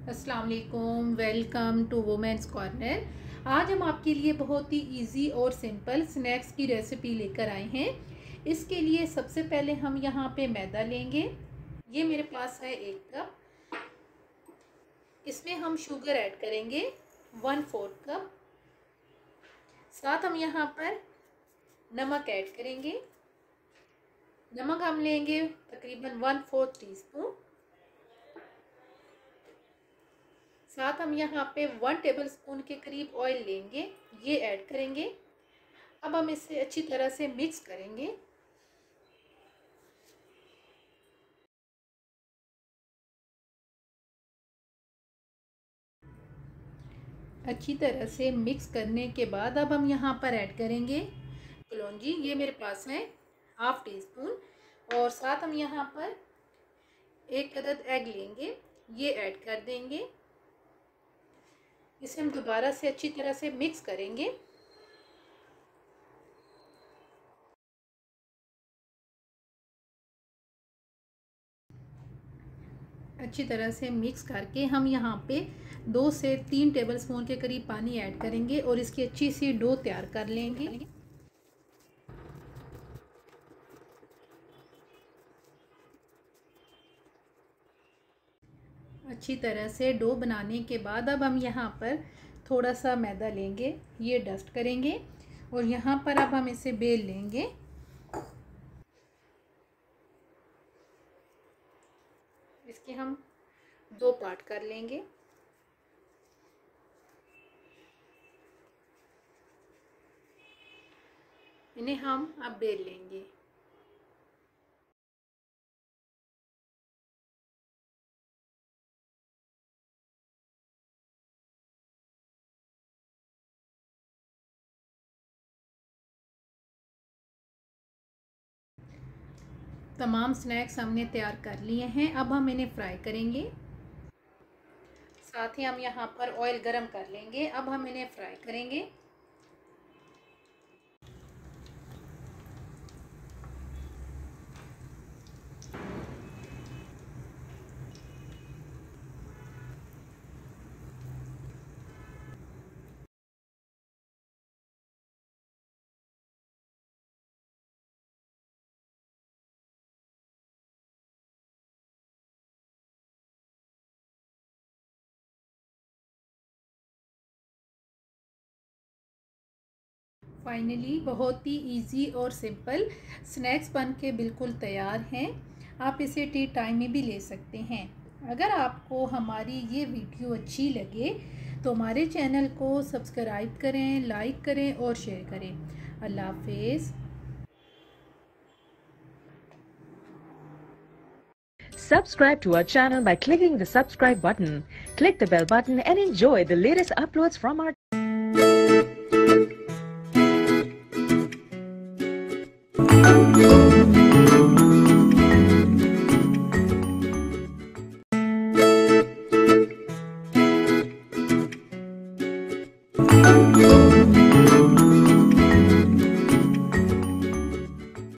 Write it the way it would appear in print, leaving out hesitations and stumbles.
अस्सलाम वालेकुम, welcome to women's corner. आज हम आपके लिए बहुत ही इजी और सिंपल स्नैक्स की रेसिपी लेकर आए हैं। इसके लिए सबसे पहले हम यहाँ पे मैदा लेंगे। ये मेरे पास है 1 कप। इसमें हम शुगर ऐड करेंगे 1/4 कप। साथ हम यहाँ पर नमक ऐड करेंगे। नमक हम लेंगे तकरीबन 1/4 टीस्पून। साथ हम यहाँ पे 1 टेबलस्पून के करीब ऑयल लेंगे, ये ऐड करेंगे। अब हम इसे अच्छी तरह से मिक्स करेंगे। अच्छी तरह से मिक्स करने के बाद अब हम यहाँ पर ऐड करेंगे कलौंजी। ये मेरे पास है 1/2 टीस्पून। और साथ हम यहाँ पर 1 अदद एग लेंगे, ये ऐड कर देंगे। इसे हम दोबारा से अच्छी तरह से मिक्स करेंगे। अच्छी तरह से मिक्स करके हम यहाँ पे 2 से 3 टेबलस्पून के करीब पानी ऐड करेंगे और इसकी अच्छी सी डो तैयार कर लेंगे। अच्छी तरह से डो बनाने के बाद अब हम यहाँ पर थोड़ा सा मैदा लेंगे, ये डस्ट करेंगे और यहाँ पर अब हम इसे बेल लेंगे। इसके हम 2 पार्ट कर लेंगे। इन्हें हम अब बेल लेंगे। तमाम स्नैक्स हमने तैयार कर लिए हैं। अब हम इन्हें फ्राई करेंगे। साथ ही हम यहाँ पर ऑयल गरम कर लेंगे। अब हम इन्हें फ्राई करेंगे। फाइनली बहुत ही इजी और सिंपल स्नैक्स बन के बिल्कुल तैयार हैं। आप इसे टी टाइम में भी ले सकते हैं। अगर आपको हमारी ये वीडियो अच्छी लगे तो हमारे चैनल को सब्सक्राइब करें, लाइक करें और शेयर करें। अल्लाह हाफिज़। Subscribe to our channel by clicking the subscribe button. Click the bell button and enjoy the latest uploads from our